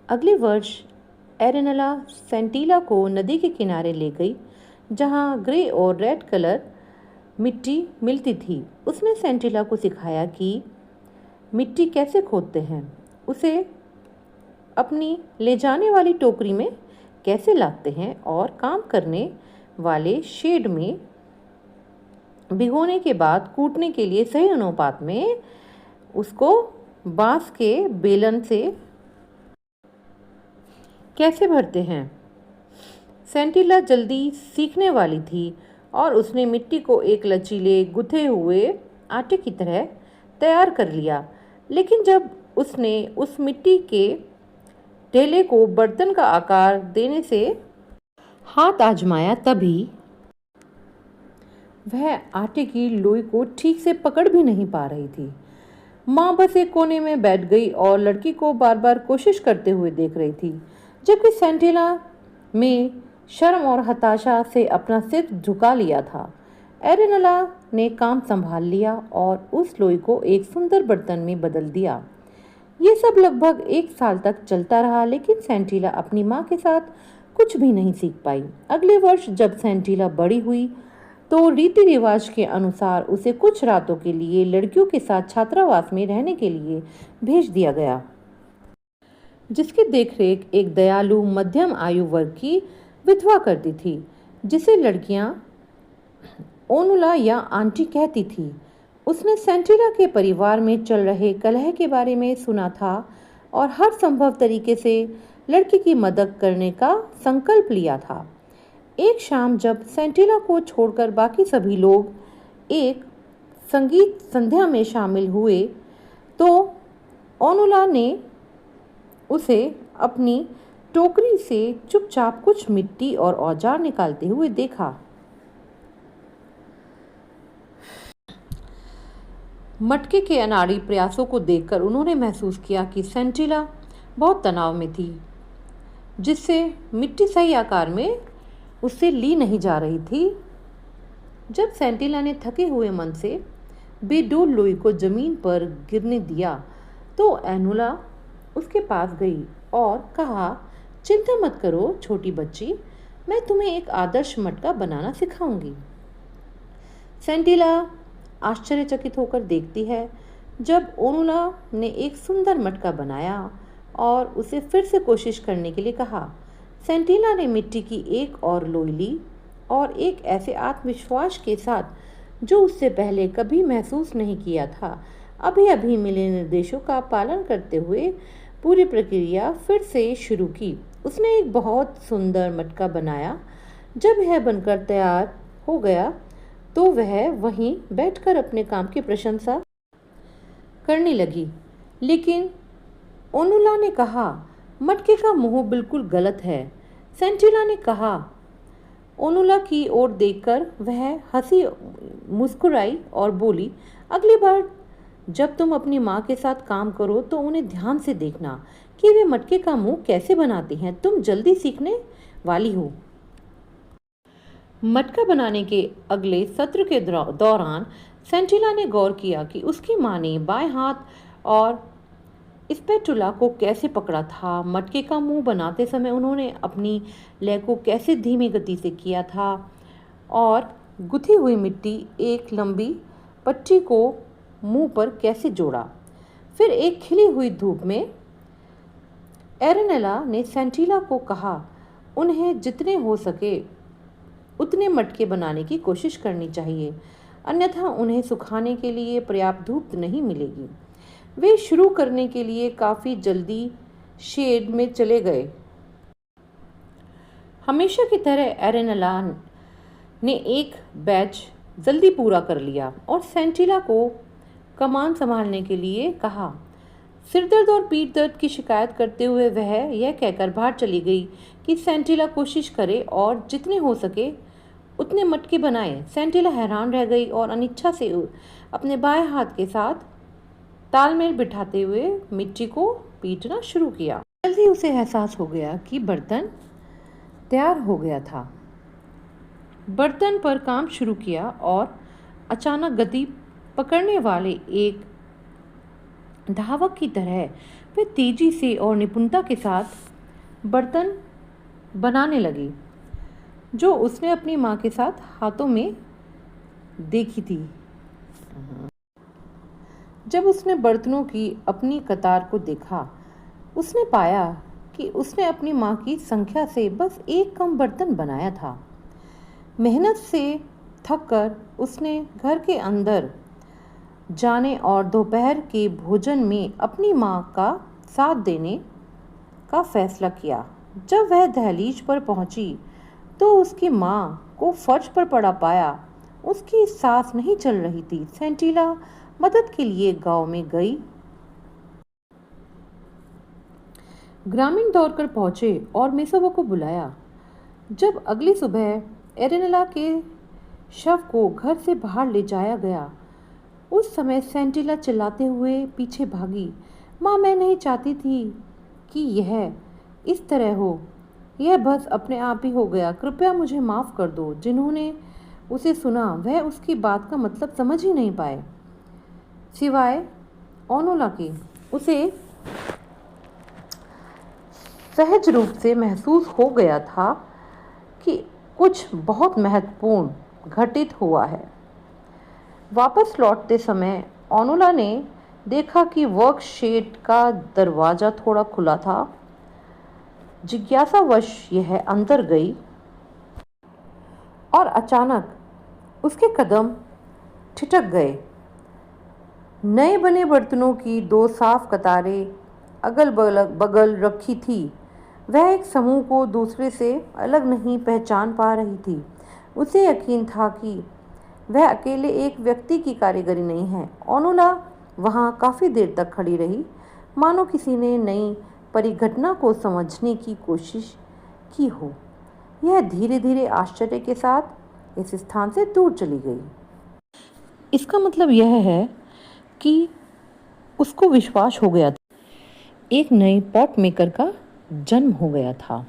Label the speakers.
Speaker 1: अगले वर्ष एरेनला सेंटिला को नदी के किनारे ले गई जहाँ ग्रे और रेड कलर मिट्टी मिलती थी। उसने सेंटिला को सिखाया कि मिट्टी कैसे खोदते हैं, उसे अपनी ले जाने वाली टोकरी में कैसे लाते हैं और काम करने वाले शेड में भिगोने के बाद कूटने के लिए सही अनुपात में उसको बांस के बेलन से कैसे भरते हैं। सेंटिला जल्दी सीखने वाली थी और उसने मिट्टी को एक लचीले गुथे हुए आटे की तरह तैयार कर लिया। लेकिन जब उसने उस मिट्टी के ढेले को बर्तन का आकार देने से हाथ आजमाया, तभी वह आटे की लोई को ठीक से पकड़ भी नहीं पा रही थी। माँ बस एक कोने में बैठ गई और लड़की को बार बार कोशिश करते हुए देख रही थी, जबकि सेंटिला में शर्म और हताशा से अपना सिर झुका लिया था। एरेनला ने काम संभाल लिया और उस लोई को एक सुंदर बर्तन में बदल दिया। ये सब लगभग 1 साल तक चलता रहा, लेकिन सेंटिला अपनी माँ के साथ कुछ भी नहीं सीख पाई। अगले वर्ष जब सेंटिला बड़ी हुई तो रीति रिवाज के अनुसार उसे कुछ रातों के लिए लड़कियों के साथ छात्रावास में रहने के लिए भेज दिया गया, जिसकी देखरेख एक दयालु मध्यम आयु वर्ग की विधवा करती थी, जिसे लड़कियां ओनुला या आंटी कहती थी। उसने सेंटिला के परिवार में चल रहे कलह के बारे में सुना था और हर संभव तरीके से लड़की की मदद करने का संकल्प लिया था। एक शाम जब सेंटिला को छोड़कर बाकी सभी लोग एक संगीत संध्या में शामिल हुए तो ओनुला ने उसे अपनी टोकरी से चुपचाप कुछ मिट्टी और औजार निकालते हुए देखा। मटके के अनाड़ी प्रयासों को देखकर उन्होंने महसूस किया कि सेंटिला बहुत तनाव में थी, जिससे मिट्टी सही आकार में उससे ली नहीं जा रही थी। जब सेंटिला ने थके हुए मन से बेडोल लोई को जमीन पर गिरने दिया तो एनुला उसके पास गई और कहा, चिंता मत करो छोटी बच्ची, मैं तुम्हें एक आदर्श मटका बनाना सिखाऊंगी। सेंटिला आश्चर्यचकित होकर देखती है जब ओनुला ने एक सुंदर मटका बनाया और उसे फिर से कोशिश करने के लिए कहा। सेंटिला ने मिट्टी की एक और लोई ली और एक ऐसे आत्मविश्वास के साथ जो उससे पहले कभी महसूस नहीं किया था, अभी अभी मिले निर्देशों का पालन करते हुए पूरी प्रक्रिया फिर से शुरू की। उसने एक बहुत सुंदर मटका बनाया। जब यह बनकर तैयार हो गया तो वह वहीं बैठकर अपने काम की प्रशंसा करने लगी, लेकिन ओनुला ने कहा, मटके का मुंह बिल्कुल गलत है। सेंटिला ने कहा। ओनुला की ओर देखकर वह हंसी मुस्कुराई और बोली, अगली बार जब तुम अपनी माँ के साथ काम करो तो उन्हें ध्यान से देखना कि वे मटके का मुंह कैसे बनाती हैं। तुम जल्दी सीखने वाली हो। मटका बनाने के अगले सत्र के दौरान सेंटिला ने गौर किया कि उसकी माँ ने बाएं हाथ और स्पैटुला को कैसे पकड़ा था। मटके का मुंह बनाते समय उन्होंने अपनी लय को कैसे धीमी गति से किया था और गुथी हुई मिट्टी एक लंबी पट्टी को मुंह पर कैसे जोड़ा। फिर एक खिली हुई धूप में एरेनला ने सेंटिला को कहा, उन्हें जितने हो सके उतने मटके बनाने की कोशिश करनी चाहिए, अन्यथा उन्हें सुखाने के लिए पर्याप्त धूप नहीं मिलेगी। वे शुरू करने के लिए काफ़ी जल्दी शेड में चले गए। हमेशा की तरह एरेनला ने एक बैच जल्दी पूरा कर लिया और सेंटिला को कमान संभालने के लिए कहा। सिरदर्द और पीठ दर्द की शिकायत करते हुए वह यह कहकर बाहर चली गई कि सेंटिला कोशिश करे और जितने हो सके उतने मटके बनाए। सेंटिला हैरान रह गई और अनिच्छा से अपने बाएं हाथ के साथ तालमेल बिठाते हुए मिट्टी को पीटना शुरू किया। जल्दी उसे एहसास हो गया कि बर्तन तैयार हो गया था। बर्तन पर काम शुरू किया और अचानक गति पकड़ने वाले एक धावक की तरह वह तेजी से और निपुणता के साथ बर्तन बनाने लगी, जो उसने अपनी माँ के साथ हाथों में देखी थी। जब उसने बर्तनों की अपनी कतार को देखा, उसने पाया कि उसने अपनी माँ की संख्या से बस एक कम बर्तन बनाया था। मेहनत से थककर उसने घर के अंदर जाने और दोपहर के भोजन में अपनी माँ का साथ देने का फैसला किया। जब वह दहलीज पर पहुंची तो उसकी माँ को फर्श पर पड़ा पाया। उसकी सांस नहीं चल रही थी। सेंटिला मदद के लिए गांव में गई। ग्रामीण दौड़कर पहुंचे और मेसोबो को बुलाया। जब अगली सुबह एरेनेला के शव को घर से बाहर ले जाया गया, उस समय सेंटिला चिल्लाते हुए पीछे भागी। माँ, मैं नहीं चाहती थी कि यह इस तरह हो। यह बस अपने आप ही हो गया। कृपया मुझे माफ़ कर दो। जिन्होंने उसे सुना वह उसकी बात का मतलब समझ ही नहीं पाए, सिवाय ओनोला के। उसे सहज रूप से महसूस हो गया था कि कुछ बहुत महत्वपूर्ण घटित हुआ है। वापस लौटते समय ओनोला ने देखा कि वर्कशेड का दरवाज़ा थोड़ा खुला था। जिज्ञासावश यह अंदर गई और अचानक उसके कदम ठिठक गए। नए बने बर्तनों की दो साफ कतारें अगल बगल रखी थी। वह एक समूह को दूसरे से अलग नहीं पहचान पा रही थी। उसे यकीन था कि वह अकेले एक व्यक्ति की कारीगरी नहीं है। ओनोला वहाँ काफ़ी देर तक खड़ी रही, मानो किसी ने नई परिघटना को समझने की कोशिश की हो। यह धीरे धीरे आश्चर्य के साथ इस स्थान से दूर चली गई। इसका मतलब यह है कि उसको विश्वास हो गया था, एक नए पॉट मेकर का जन्म हो गया था।